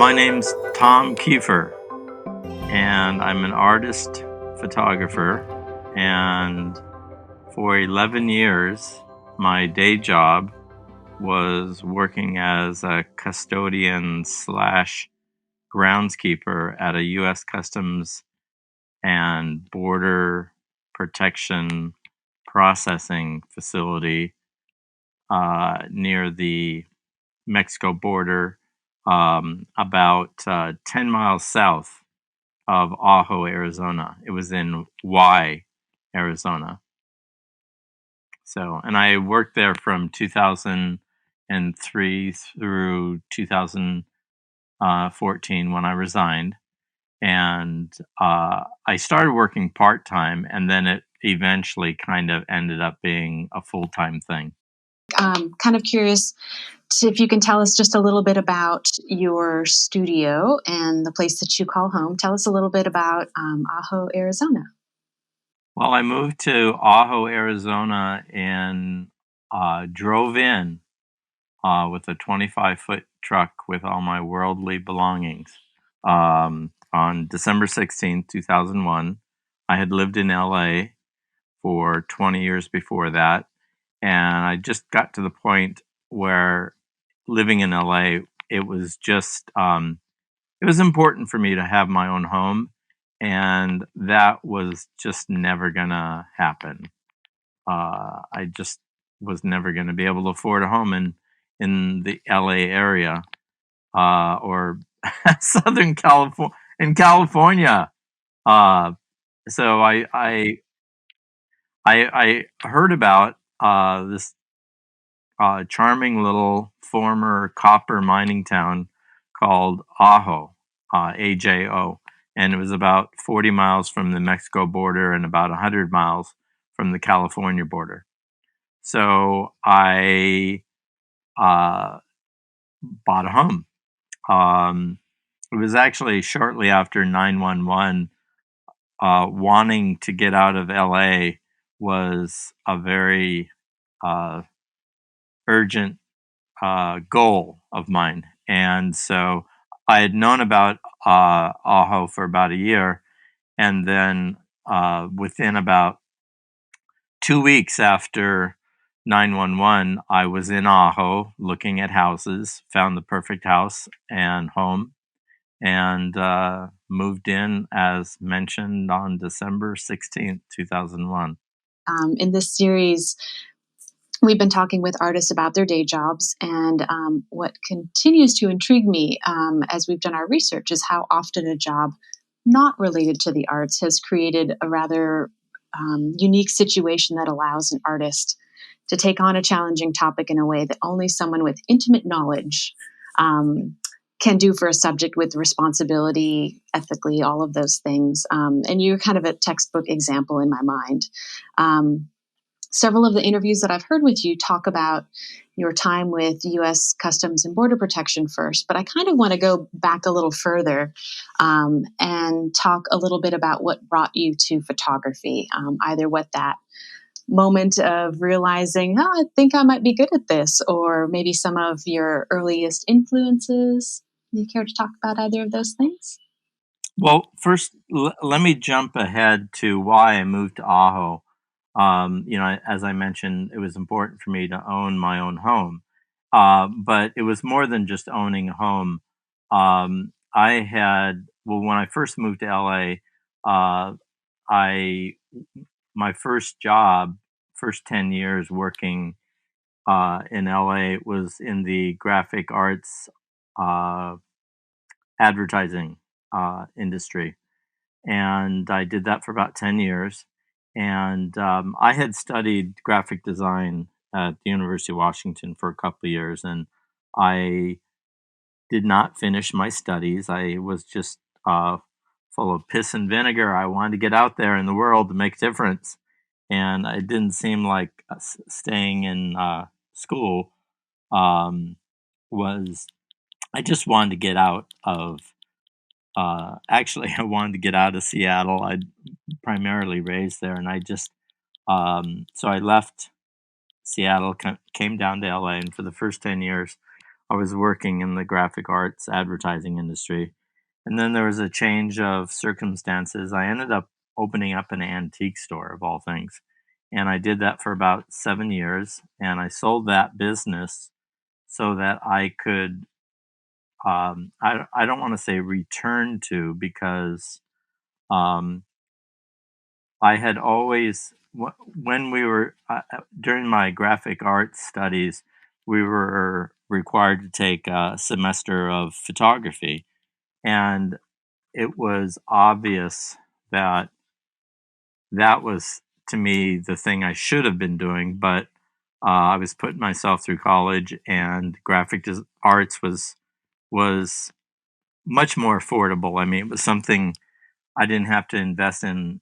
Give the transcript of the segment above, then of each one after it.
My name's Tom Kiefer, and I'm an artist photographer. And for 11 years, my day job was working as a custodian slash groundskeeper at a U.S. Customs and Border Protection processing facility near the Mexico border, about 10 miles south of Ajo, Arizona. It was in Arizona. So, and I worked there from 2003 through 2014 when I resigned. And I started working part-time, and then it eventually kind of ended up being a full-time thing. Kind of curious if you can tell us just a little bit about your studio and the place that you call home. Tell us a little bit about Ajo, Arizona. Well, I moved to Ajo, Arizona, and drove in with a 25-foot truck with all my worldly belongings on December 16th, 2001. I had lived in LA for 20 years before that, and I just got to the point where living in LA, it was just, it was important for me to have my own home, and that was just never gonna happen. I just was never gonna be able to afford a home in the LA area, or Southern California, in California. So I heard about this charming little former copper mining town called Ajo, AJO, and it was about 40 miles from the Mexico border and about 100 miles from the California border. So I bought a home. It was actually shortly after 9/11. Wanting to get out of LA was a very urgent goal of mine. And so I had known about Ajo for about a year. And then within about 2 weeks after 9/11, I was in Ajo looking at houses, found the perfect house and home, and moved in as mentioned on December 16th, 2001. In this series, we've been talking with artists about their day jobs, and what continues to intrigue me as we've done our research is how often a job not related to the arts has created a rather unique situation that allows an artist to take on a challenging topic in a way that only someone with intimate knowledge can do for a subject with responsibility, ethically, all of those things. And you're kind of a textbook example in my mind. Several of the interviews that I've heard with you talk about your time with U.S. Customs and Border Protection first, but I kind of want to go back a little further and talk a little bit about what brought you to photography, either what that moment of realizing, oh, I think I might be good at this, or maybe some of your earliest influences. You care to talk about either of those things? Well, first, let me jump ahead to why I moved to Ajo. As I mentioned, it was important for me to own my own home. But it was more than just owning a home. When I first moved to LA, my first job, first 10 years working in LA was in the graphic arts advertising industry. And I did that for about 10 years. And I had studied graphic design at the University of Washington for a couple of years, and I did not finish my studies. I was just full of piss and vinegar. I wanted to get out there in the world to make a difference. And it didn't seem like staying in school was, I just wanted to get out of actually, I wanted to get out of Seattle. I'd primarily raised there, and I just so I left Seattle, came down to LA, and for the first 10 years, I was working in the graphic arts advertising industry. And then there was a change of circumstances. I ended up opening up an antique store, of all things. And I did that for about 7 years. And I sold that business so that I could, I don't want to say return to, because um, I had always, when we were, during my graphic arts studies, we were required to take a semester of photography. And it was obvious that that was, to me, the thing I should have been doing. But I was putting myself through college, and arts was much more affordable. I mean, it was something I didn't have to invest in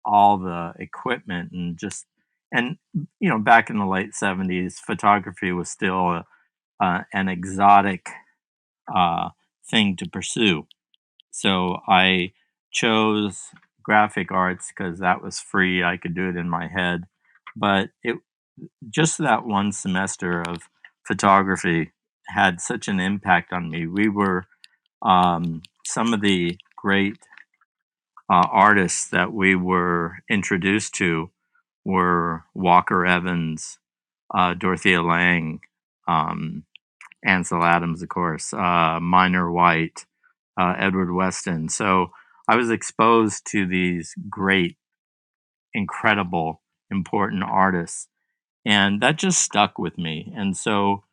all the equipment, and back in the late '70s, photography was still an exotic uh, thing to pursue. So I chose graphic arts because that was free. I could do it in my head. But it just that one semester of photography had such an impact on me. We were some of the great artists that we were introduced to were Walker Evans, Dorothea Lange, um, Ansel Adams, of course, Minor White, Edward Weston. So I was exposed to these great, incredible, important artists, and that just stuck with me. And so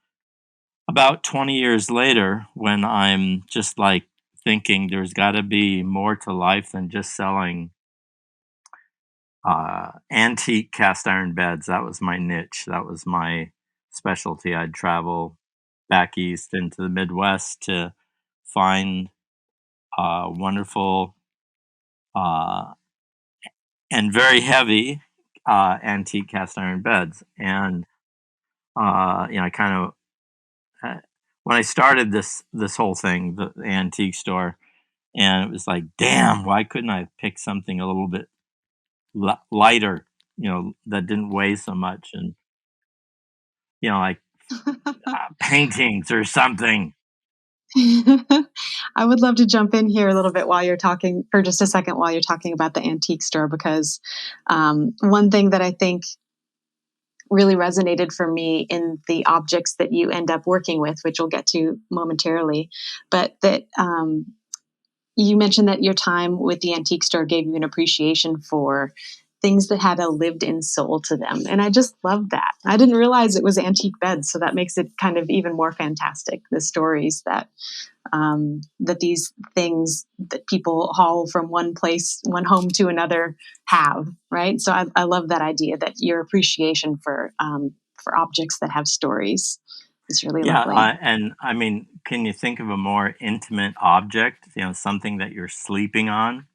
about 20 years later, when I'm just like thinking there's got to be more to life than just selling antique cast iron beds, that was my niche. That was my specialty. I'd travel back east into the Midwest to find wonderful uh, and very heavy antique cast iron beds. And I kind of when I started this whole thing, the antique store, and it was like, damn, why couldn't I have picked something a little bit lighter, that didn't weigh so much, and like paintings or something. I would love to jump in here a little bit while you're talking, for just a second, while you're talking about the antique store, because one thing that I think really resonated for me in the objects that you end up working with, which we'll get to momentarily, but that you mentioned that your time with the antique store gave you an appreciation for things that had a lived in soul to them. And I just love that. I didn't realize it was antique beds, so that makes it kind of even more fantastic, the stories that these things that people haul from one place, one home to another have, right? So I love that idea, that your appreciation for objects that have stories is really Yeah, lovely. and I mean, can you think of a more intimate object? Something that you're sleeping on,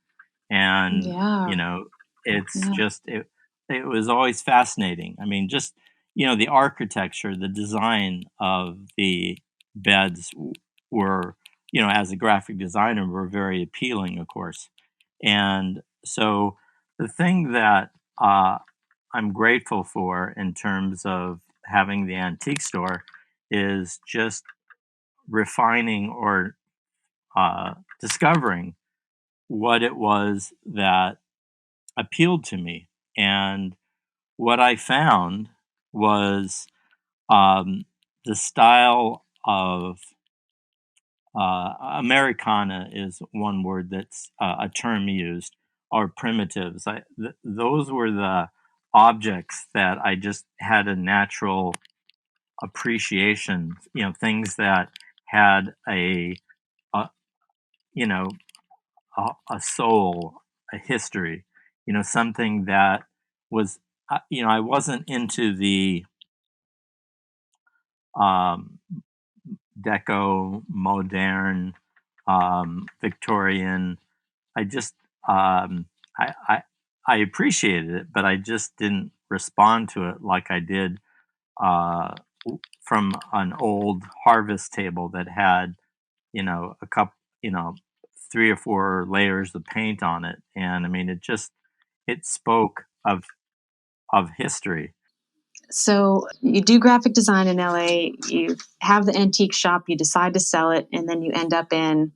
and Yeah, it's yeah. just it was always fascinating. I mean, just the architecture, the design of the beds were, as a graphic designer, were very appealing, of course. And so the thing that I'm grateful for in terms of having the antique store is just refining or discovering what it was that appealed to me. And what I found was um, the style of Americana is one word that's a term used, or primitives. Those were the objects that I just had a natural appreciation, things that had a you know, a soul, a history, something that was, I wasn't into the um, deco, modern, Victorian. I just, I, I, I appreciated it, but I just didn't respond to it like I did uh, from an old harvest table that had, a cup, you know, 3 or 4 layers of paint on it. And I mean, it spoke of history. So you do graphic design in LA, you have the antique shop, you decide to sell it, and then you end up in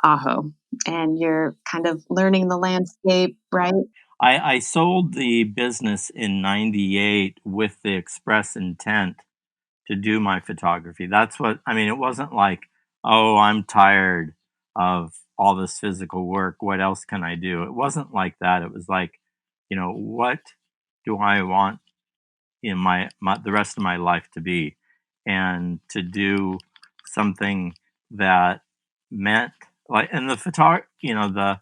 Ajo, and you're kind of learning the landscape, right? I sold the business in '98 with the express intent to do my photography. That's what I mean. It wasn't like, oh, I'm tired of all this physical work. What else can I do? It wasn't like that. It was like, what do I want in my the rest of my life to be, and to do something that meant like, and the photog the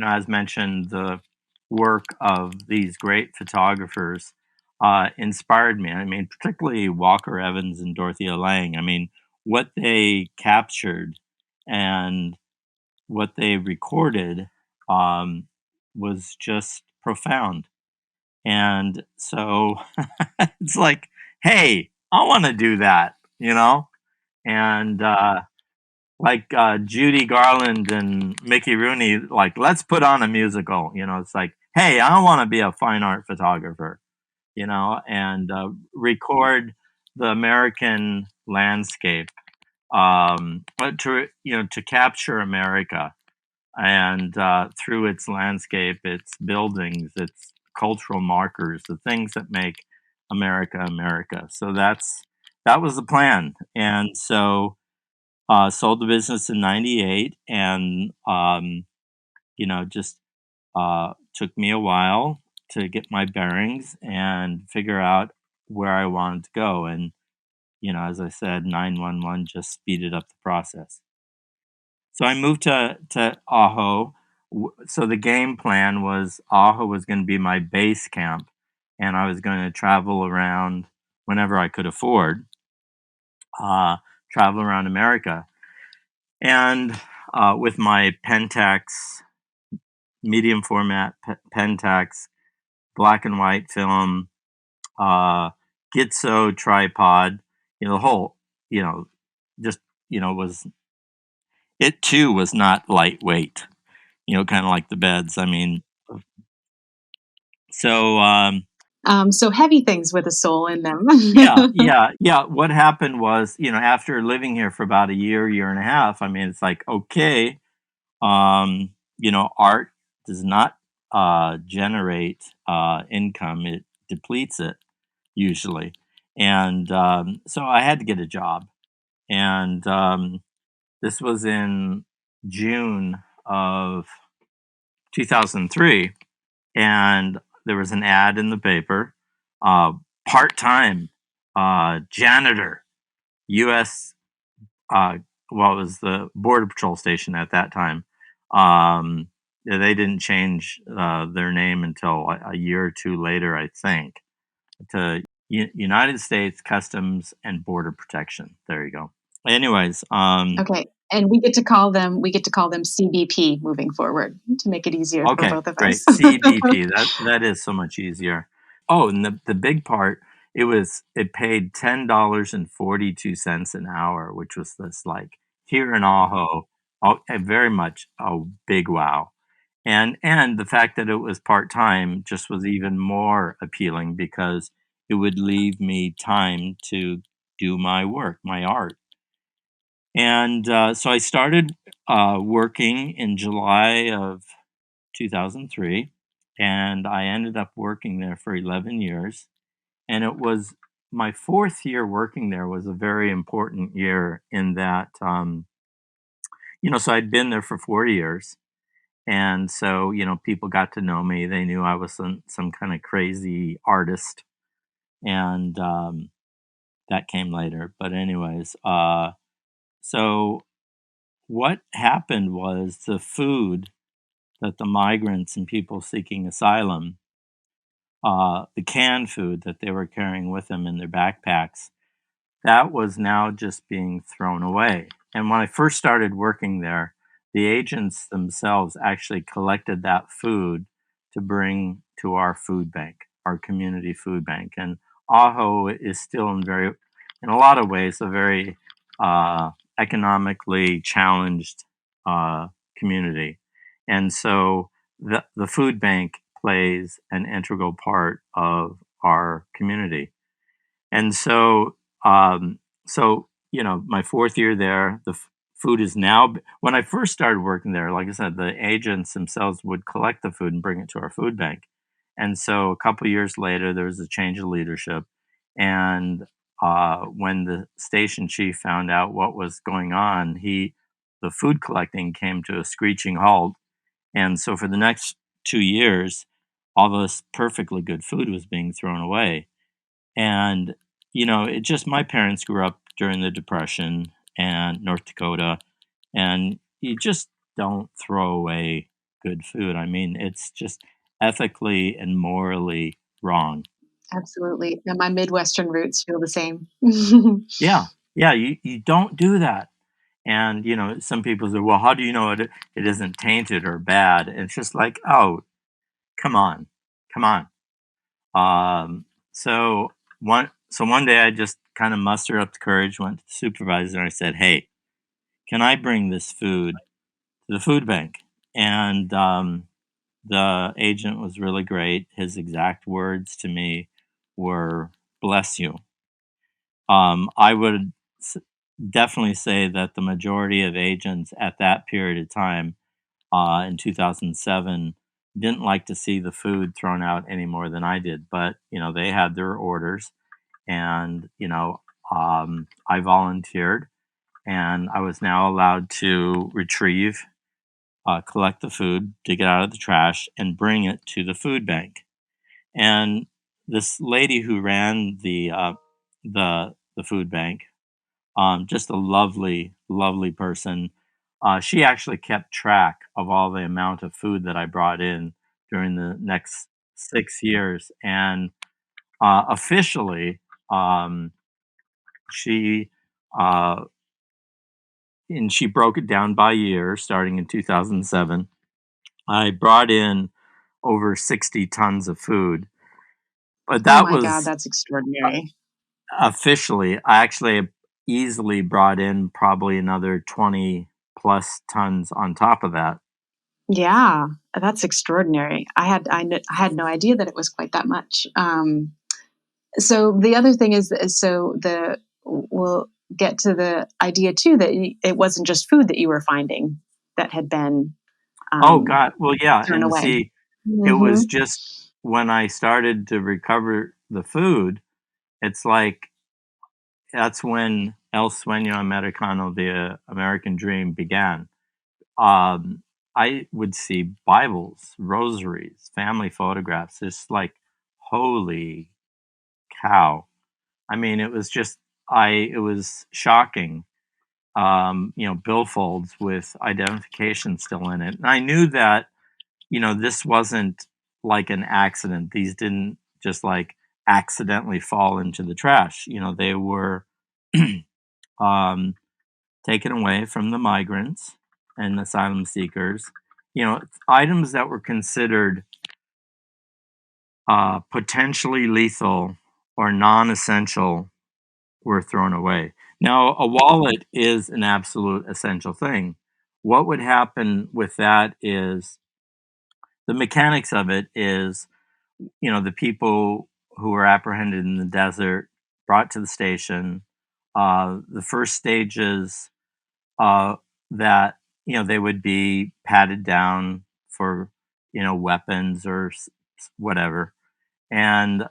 as mentioned, the work of these great photographers inspired me. I mean, particularly Walker Evans and Dorothea Lange. I mean, what they captured and what they recorded um, was just profound. And so it's like, hey, I want to do that, And Judy Garland and Mickey Rooney, like, let's put on a musical. It's like, hey, I want to be a fine art photographer, and record the American landscape, but to capture America and through its landscape, its buildings, its cultural markers, the things that make America America. So that was the plan, and so sold the business in '98, and just took me a while to get my bearings and figure out where I wanted to go, and as I said, 911 just speeded up the process. So I moved to Ajo. So the game plan was Ajo was going to be my base camp, and I was going to travel around whenever I could afford, uh, travel around America, and with my Pentax medium format Pentax black and white film, Gitso tripod, the whole, just was it too was not lightweight. Kind of like the beds. I mean, so So heavy things with a soul in them. yeah. What happened was, after living here for about a year and a half, I mean, it's like, okay, art does not generate income; it depletes it usually, and so I had to get a job, and this was in June of 2003, and there was an ad in the paper, uh, part-time janitor, U.S. Well, it was the Border Patrol station at that time. They didn't change their name until a year or two later, I think, to United States Customs and Border Protection. There you go. Anyways, Okay. And we get to call them CBP moving forward to make it easier for okay, both of great. us. CBP. That is so much easier. Oh, and the big part, it paid $10.42 an hour, which was this, like, here in Ajo, very much a big wow. And the fact that it was part time just was even more appealing, because it would leave me time to do my work, my art. And so I started working in July of 2003, and I ended up working there for 11 years. And it was my fourth year working there was a very important year in that, so I'd been there for 4 years. And so, people got to know me. They knew I was some kind of crazy artist. And that came later. But, anyways, so what happened was the food that the migrants and people seeking asylum, the canned food that they were carrying with them in their backpacks, that was now just being thrown away. And when I first started working there, the agents themselves actually collected that food to bring to our food bank, our community food bank. And Ajo is still in a lot of ways, a very economically challenged community. And so the food bank plays an integral part of our community. And so my fourth year there, the food is now. When I first started working there, like I said, the agents themselves would collect the food and bring it to our food bank. And so a couple years later, there was a change of leadership, and when the station chief found out what was going on, the food collecting came to a screeching halt. And so for the next 2 years, all this perfectly good food was being thrown away. And, it just, my parents grew up during the Depression and North Dakota, and you just don't throw away good food. I mean, it's just ethically and morally wrong. Absolutely. And my Midwestern roots feel the same. Yeah. Yeah. You don't do that. And, some people say, well, how do you know it isn't tainted or bad? And it's just like, oh, come on. Come on. So one day I just kind of mustered up the courage, went to the supervisor, and I said, "Hey, can I bring this food to the food bank?" And the agent was really great. His exact words to me were, "Bless you." I would s- definitely say that the majority of agents at that period of time, in 2007, didn't like to see the food thrown out any more than I did. But they had their orders, and I volunteered, and I was now allowed to retrieve, collect the food, dig it out of the trash, and bring it to the food bank. And this lady who ran the food bank, just a lovely, lovely person. She actually kept track of all the amount of food that I brought in during the next 6 years, and officially, um, she uh, she broke it down by year, starting in 2007. I brought in over 60 tons of food, but Oh that my God, was that's extraordinary. officially. I actually easily brought in probably another 20 plus tons on top of that. Yeah, that's extraordinary. I had no idea that it was quite that much. So the other thing is so the we'll get to the idea too that it wasn't just food that you were finding that had been Oh um, god, well, yeah, thrown and away. see, it Hmm. was just when I started to recover the food, it's like that's when El Sueño Americano, the American dream, began. I would see Bibles, rosaries, family photographs. It's like, holy cow! I mean, it was just, it was shocking. Billfolds with identification still in it, and I knew that this wasn't like an accident. These didn't just like accidentally fall into the trash. They were um, taken away from the migrants and asylum seekers. Items that were considered potentially lethal or non essential were thrown away. Now, a wallet is an absolute essential thing. What would happen with that is the mechanics of it is, the people who were apprehended in the desert brought to the station. The first stages, uh, that they would be patted down for weapons or whatever, and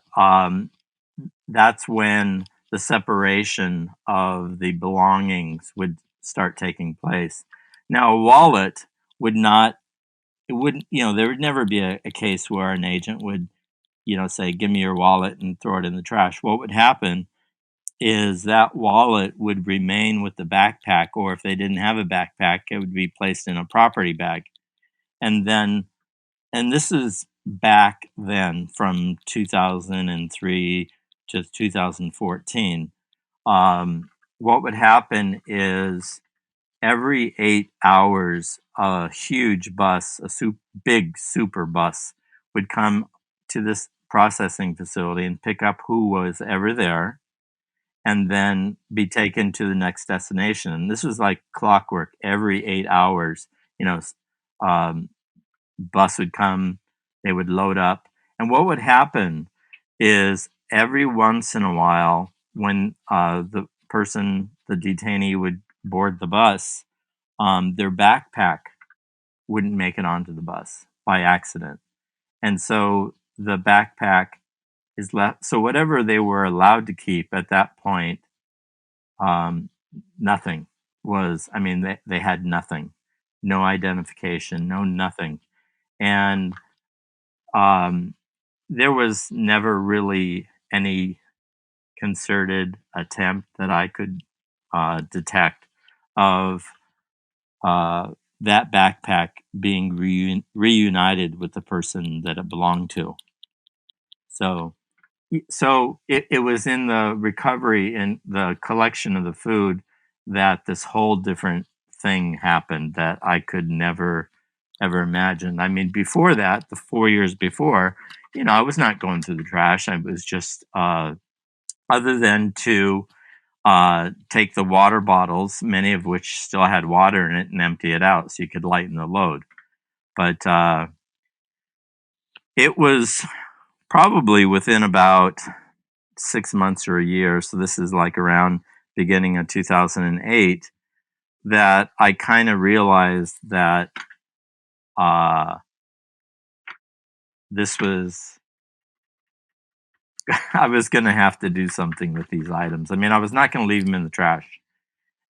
that's when the separation of the belongings would start taking place. Now, a wallet would not. It wouldn't. There would never be a case where an agent would say, "Give me your wallet," and throw it in the trash. What would happen is that wallet would remain with the backpack, or if they didn't have a backpack, it would be placed in a property bag. And then, and this is back then from 2003 to 2014. What would happen is every 8 hours, a huge bus, big super bus, would come to this processing facility and pick up who was ever there and then be taken to the next destination. And this was like clockwork. Every 8 hours, you know, um, bus would come, they would load up. And what would happen is every once in a while, when the detainee would board the bus, their backpack wouldn't make it onto the bus by accident. And so the backpack is left. So whatever they were allowed to keep at that point, nothing was, I mean, they had nothing, no identification, no nothing. And there was never really any concerted attempt that I could detect of that backpack being reunited with the person that it belonged to. So it was in the recovery and the collection of the food that this whole different thing happened that I could never ever imagine. I mean, before that, the 4 years before, I was not going through the trash. I was just other than to take the water bottles, many of which still had water in it, and empty it out so you could lighten the load. But it was probably within about 6 months or a year, so this is like around beginning of 2008, that I kind of realized that this was I was going to have to do something with these items. I mean, I was not going to leave them in the trash.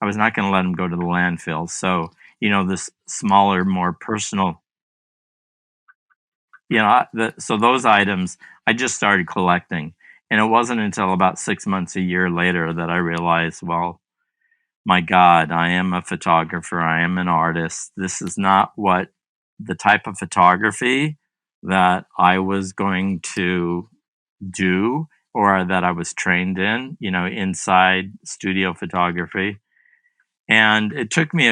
I was not going to let them go to the landfill. So, this smaller, more personal, so those items I just started collecting. And it wasn't until about 6 months, a year later that I realized, well, my God, I am a photographer. I am an artist. This is not what the type of photography that I was going to do or that I was trained in, inside studio photography. And it took me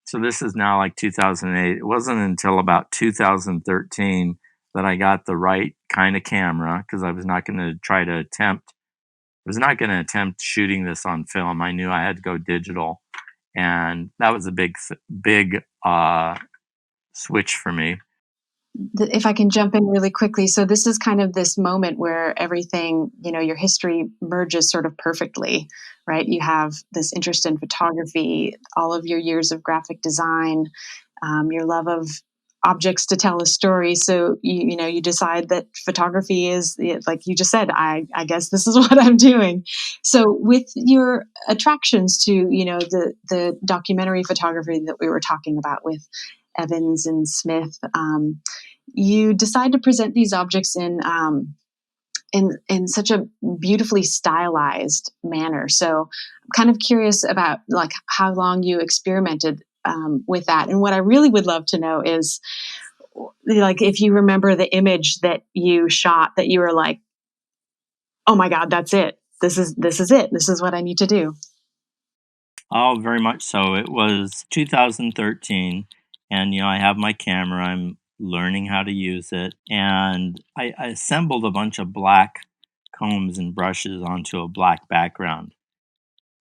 so this is now like 2008. It wasn't until about 2013 that I got the right kind of camera, because I was not going to attempt shooting this on film. I knew I had to go digital. And that was a big switch for me. If I can jump in really quickly. So this is kind of this moment where everything, your history merges sort of perfectly, right? You have this interest in photography, all of your years of graphic design, your love of objects to tell a story. So you decide that photography is, like you just said, I guess this is what I'm doing. So with your attractions to the documentary photography that we were talking about with Evans and Smith, you decide to present these objects in such a beautifully stylized manner. So I'm kind of curious about like how long you experimented with that. And what I really would love to know is, like, if you remember the image that you shot that you were like, oh my God, that's it. This is it. This is what I need to do. Oh, very much so. It was 2013, and I have my camera. I'm learning how to use it, and I assembled a bunch of black combs and brushes onto a black background.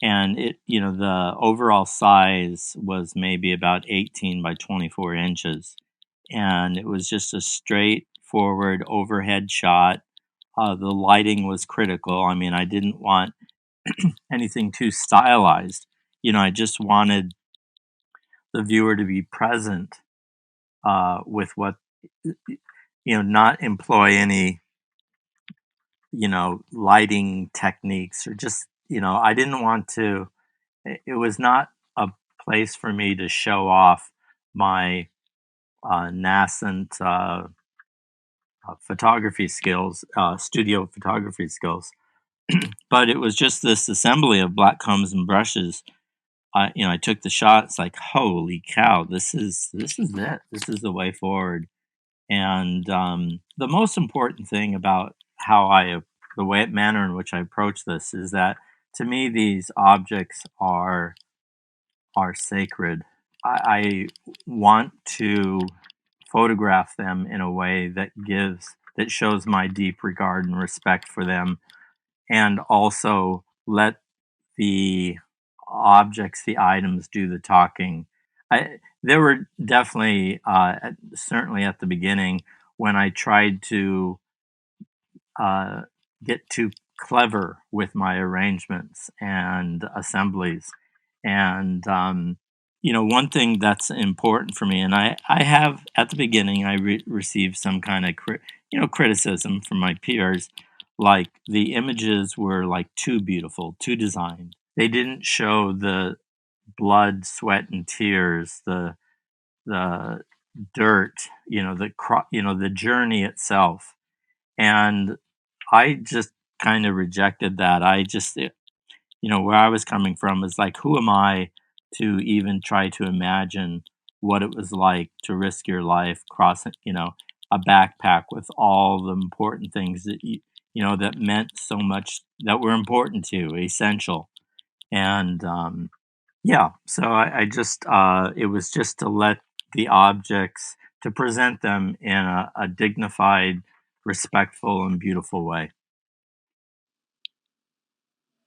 And the overall size was maybe about 18 by 24 inches, and it was just a straightforward overhead shot. The lighting was critical. I mean, I didn't want anything too stylized. I just wanted the viewer to be present with what, not employ any, lighting techniques, or just, I didn't want to, it was not a place for me to show off my nascent photography skills, studio photography skills. But it was just this assembly of black combs and brushes. I took the shot. It's like, holy cow, this is it. This is the way forward. And the most important thing about manner in which I approach this is that, to me, these objects are sacred. I want to photograph them in a way that shows my deep regard and respect for them, and also let the objects, the items, do the talking. There were definitely, certainly at the beginning, when I tried to get too clever with my arrangements and assemblies. And one thing that's important for me, and I have at the beginning, I received some kind of criticism from my peers, like the images were like too beautiful, too designed. They didn't show the blood, sweat, and tears, the dirt, the journey itself. And I just kind of rejected that. Where I was coming from is like, who am I to even try to imagine what it was like to risk your life crossing, a backpack with all the important things that that meant so much, that were important to you, essential. And yeah, so I just it was just to let the objects, to present them in a dignified, respectful, and beautiful way.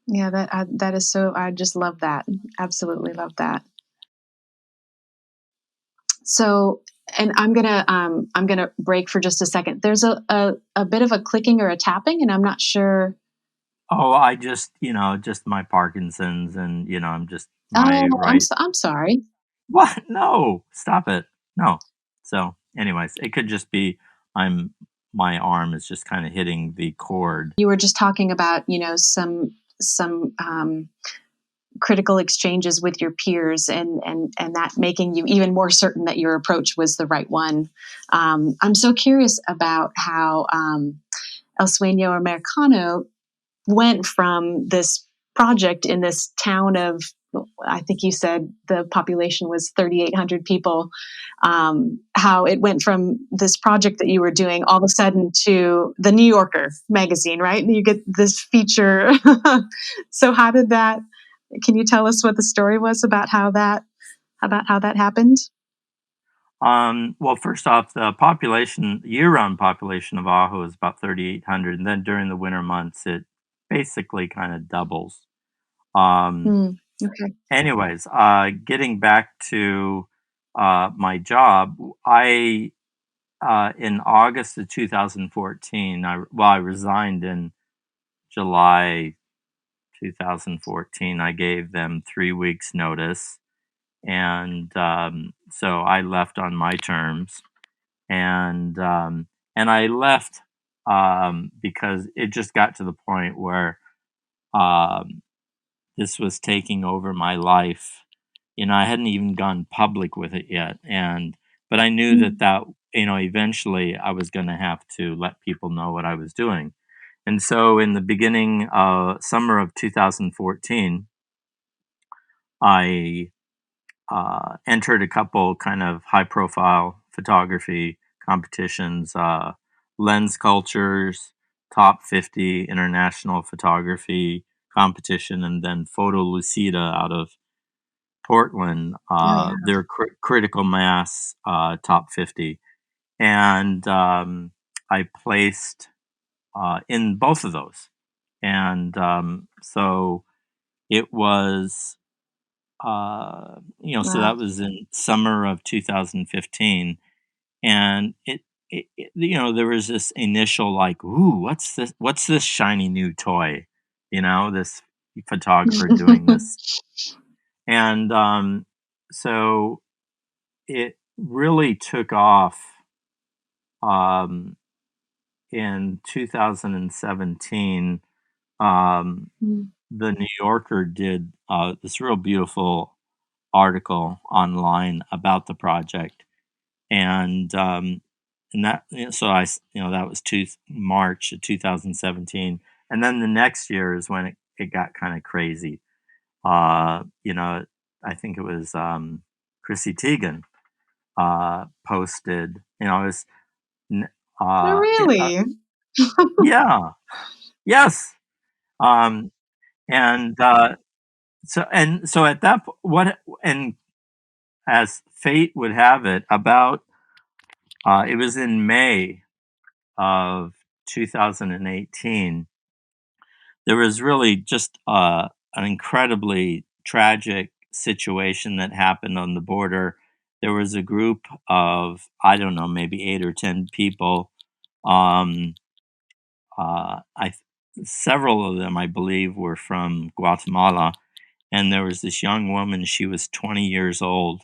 Yeah, that is so. I just love that. Absolutely love that. So, and I'm gonna break for just a second. There's a bit of a clicking or a tapping, and I'm not sure. Oh, I just, just my Parkinson's, and I'm just my Oh, right. I'm sorry. What? No, stop it. No. So, anyways, it could just be I'm my arm is just kind of hitting the cord. You were just talking about some critical exchanges with your peers, and that making you even more certain that your approach was the right one. I'm so curious about how El Sueño Americano went from this project in this town of, I think you said the population was 3,800 people, how it went from this project that you were doing all of a sudden to the New Yorker magazine, right? And you get this feature. So how did that, can you tell us what the story was about how that happened? Well, first off, the population, year-round population of Oahu is about 3,800, and then during the winter months, it basically kind of doubles. Um, Hmm. Okay. Anyways, getting back to my job, I in August of 2014, I resigned in July 2014. I gave them 3 weeks notice, and so I left on my terms, and I left because it just got to the point where um, this was taking over my life. I hadn't even gone public with it yet, but I knew Hmm. that eventually I was going to have to let people know what I was doing. And so in the beginning summer of 2014, I entered a couple kind of high profile photography competitions, lens cultures, top 50 international photography competition, and then Photo Lucida out of Portland, Oh yeah. their critical mass top 50. And I placed in both of those. And so it was, so Wow. that was in summer of 2015. And there was this initial like, ooh, what's this? What's this shiny new toy? This photographer doing this. And so it really took off um, in 2017. Um, Hmm. the New Yorker did this real beautiful article online about the project, and so that was March of 2017, and then the next year is when it got kind of crazy. I think it was Chrissy Teigen posted. It was n- Oh, it, really? yeah, yes, um, and so at that what and as fate would have it, about it was in May of 2018. There was really just an incredibly tragic situation that happened on the border. There was a group of, I don't know, maybe 8 or 10 people. Um, I several of them, I believe, were from Guatemala. And there was this young woman, she was 20 years old,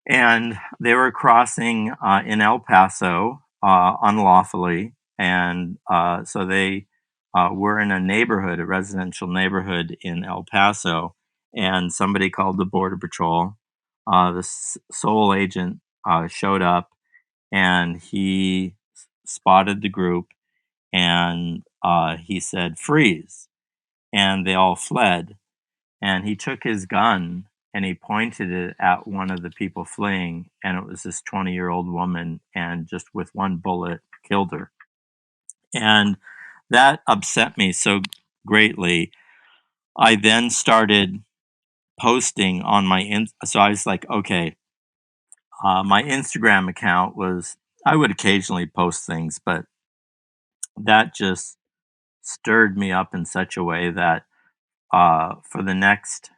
and they were crossing in El Paso unlawfully. And so they were in a neighborhood, a residential neighborhood in El Paso, and somebody called the Border Patrol. The sole agent showed up, and he spotted the group, and he said, "Freeze." And they all fled. And he took his gun and he pointed it at one of the people fleeing, and it was this 20-year-old woman, and just with one bullet killed her. And that upset me so greatly. I then started posting on so I was like, okay, my Instagram account was, I would occasionally post things, but that just stirred me up in such a way that for the next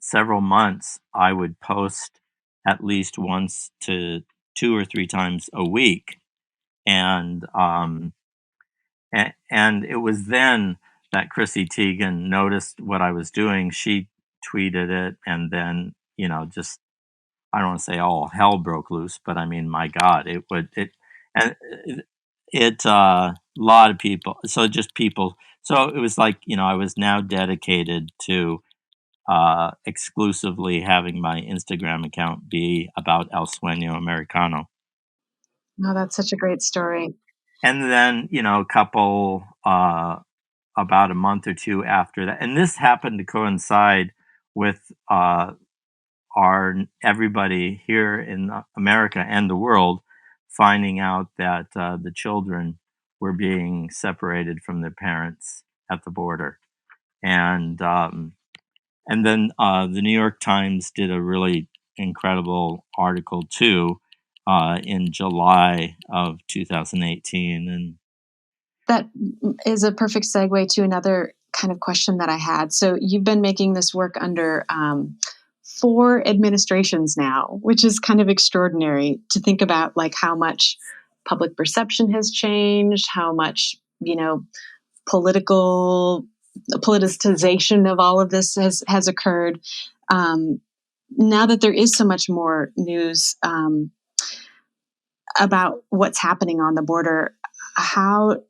several months, I would post at least once to 2 or 3 times a week, and and it was then that Chrissy Teigen noticed what I was doing. She tweeted it, and then just, I don't want to say all hell broke loose, but I mean, my God, and a lot of people. So just people. So it was like, I was now dedicated to exclusively having my Instagram account be about El Sueño Americano. No, that's such a great story. And then, about a month or two after that, and this happened to coincide with everybody here in America and the world finding out that the children were being separated from their parents at the border. And then the New York Times did a really incredible article too in July of 2018. And That is a perfect segue to another kind of question that I had. So you've been making this work under 4 administrations now, which is kind of extraordinary to think about, like how much public perception has changed, how much, political politicization of all of this has occurred. Um, Now that there is so much more news about what's happening on the border, how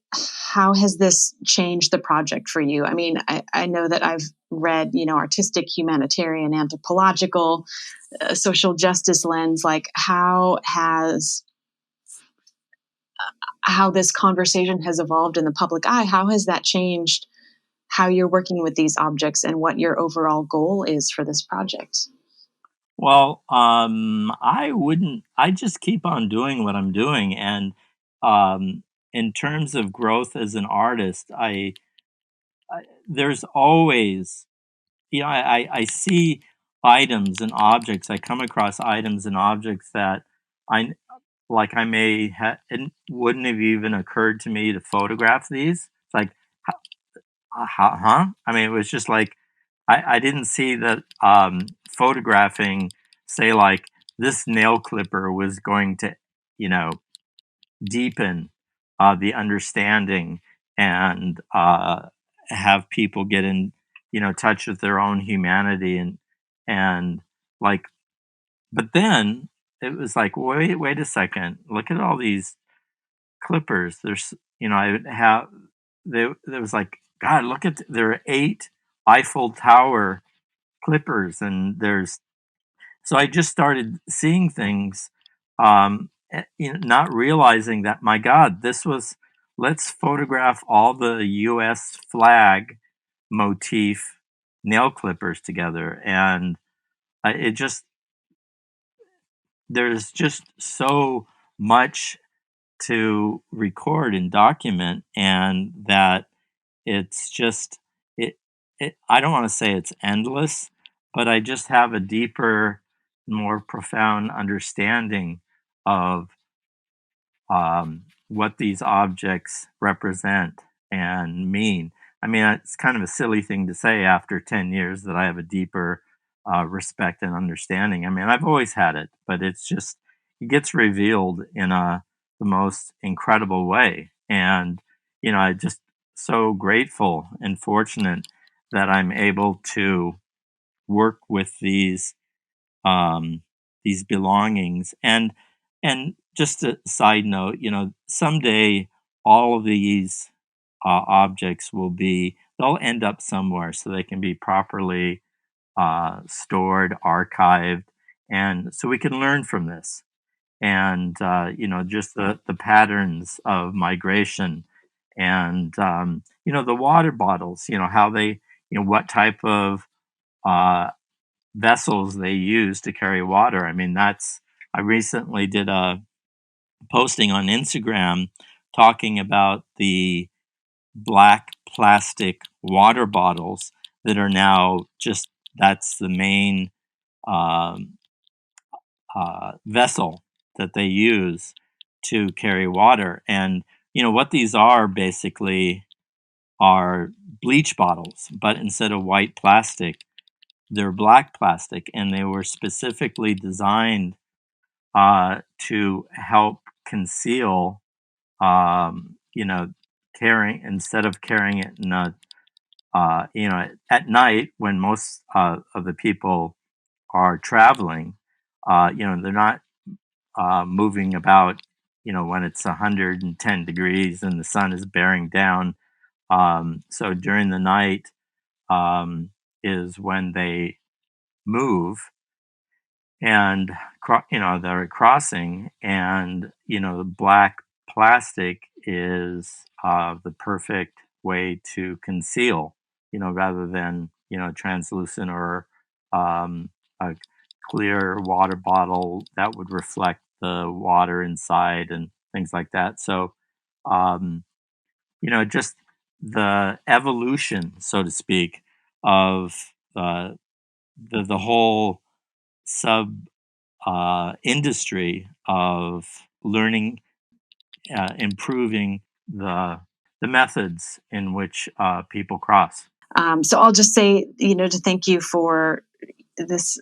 has this changed the project for you? I mean, I know that I've read, artistic, humanitarian, anthropological, social justice lens. Like, how this conversation has evolved in the public eye? How has that changed how you're working with these objects and what your overall goal is for this project? well, I just keep on doing what I'm doing. And in terms of growth as an artist, there's always, I see items and objects. I come across items and objects that I like. It wouldn't have even occurred to me to photograph these. It's like, huh? I mean, it was just like I didn't see that photographing, say, like this nail clipper was going to, you know, deepen the understanding and have people get in, touch with their own humanity and like. But then it was like, wait a second, look at all these clippers. There's, I have there was like, God, look at there are 8 Eiffel Tower clippers, and there's so I just started seeing things, not realizing that, my God, this was, let's photograph all the U.S. flag motif nail clippers together, and it just there's just so much to record and document, and that it's just it, I don't want to say it's endless, but I just have a deeper, more profound understanding of what these objects represent and mean. I mean, it's kind of a silly thing to say after 10 years that I have a deeper respect and understanding. I mean, I've always had it, but it gets revealed in the most incredible way. And, I just so grateful and fortunate that I'm able to work with um, these belongings. And just a side note, someday all of these objects they'll end up somewhere so they can be properly stored, archived, and so we can learn from this. And just the patterns of migration, and the water bottles, how they, what type of uh, vessels they use to carry water. I mean, I recently did a posting on Instagram talking about the black plastic water bottles that are now just that's the main um, vessel that they use to carry water. And what these are basically are bleach bottles, but instead of white plastic, they're black plastic, and they were specifically designed to help conceal, um, you know, carrying instead of carrying it in at night when most of the people are traveling. They're not moving about, when it's 110 degrees and the sun is bearing down. So during the night is when they move, and they're crossing, and the black plastic is the perfect way to conceal, rather than translucent or a clear water bottle that would reflect the water inside and things like that. So um, just the evolution, so to speak, of the whole sub industry of learning, improving the methods in which people cross. So I'll just say, to thank you for this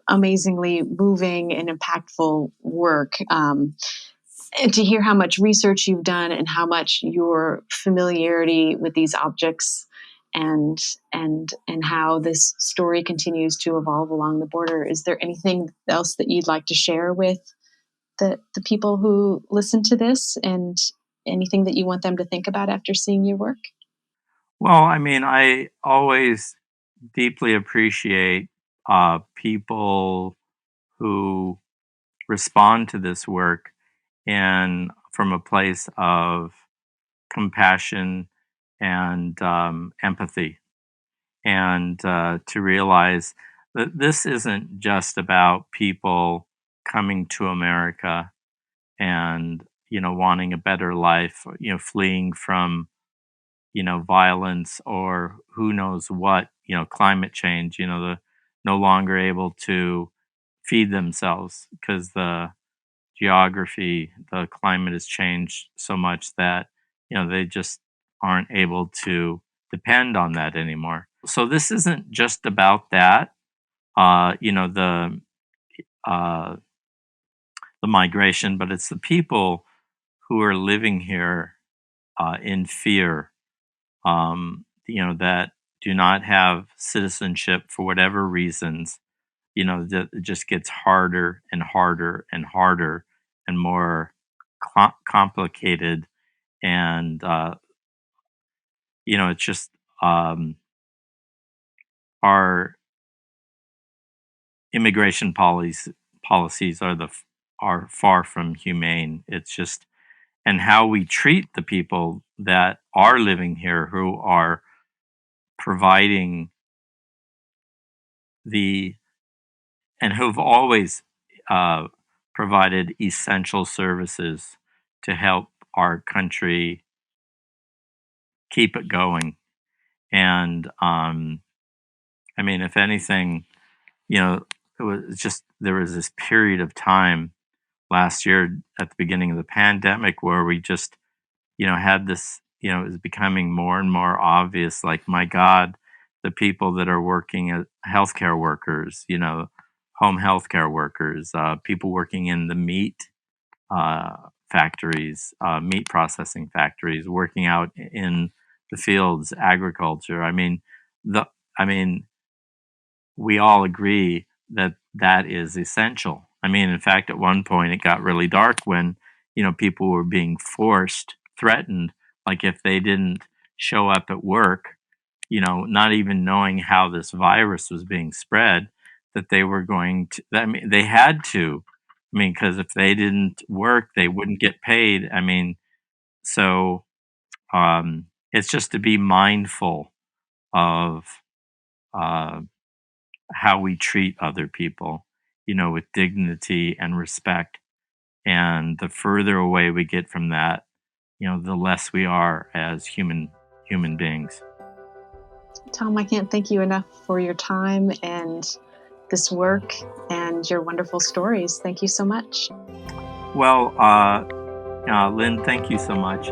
amazingly moving and impactful work. And to hear how much research you've done and how much your familiarity with these objects and and how this story continues to evolve along the border. Is there anything else that you'd like to share with the people who listen to this, and anything that you want them to think about after seeing your work? Well, I mean, I always deeply appreciate people who respond to this work and from a place of compassion and empathy, and to realize that this isn't just about people coming to America and wanting a better life, fleeing from violence or who knows what, climate change, the no longer able to feed themselves because the climate has changed so much that they just aren't able to depend on that anymore. So this isn't just about that. uh you know the uh the migration, but it's the people who are living here in fear, that do not have citizenship for whatever reasons. That it just gets harder and harder and harder and more complicated. And it's just our immigration policies are far from humane. It's just, and how we treat the people that are living here, who are providing the and who've always uh, provided essential services to help our country keep it going. And I mean, if anything, it was just there was this period of time last year at the beginning of the pandemic where we just had this, it was becoming more and more obvious, like, my God, the people that are working as healthcare workers, home healthcare workers, people working in the meat factories, meat processing factories, working out in the fields, agriculture. The I mean, we all agree that that is essential. In fact, at one point it got really dark when, people were being forced, threatened, like if they didn't show up at work, not even knowing how this virus was being spread, that they were going to, they had to. Because if they didn't work, they wouldn't get paid. So it's just to be mindful of uh, how we treat other people, with dignity and respect. And the further away we get from that, the less we are as human beings. Tom, I can't thank you enough for your time and this work and your wonderful stories. Thank you so much. Well, Lynn, thank you so much.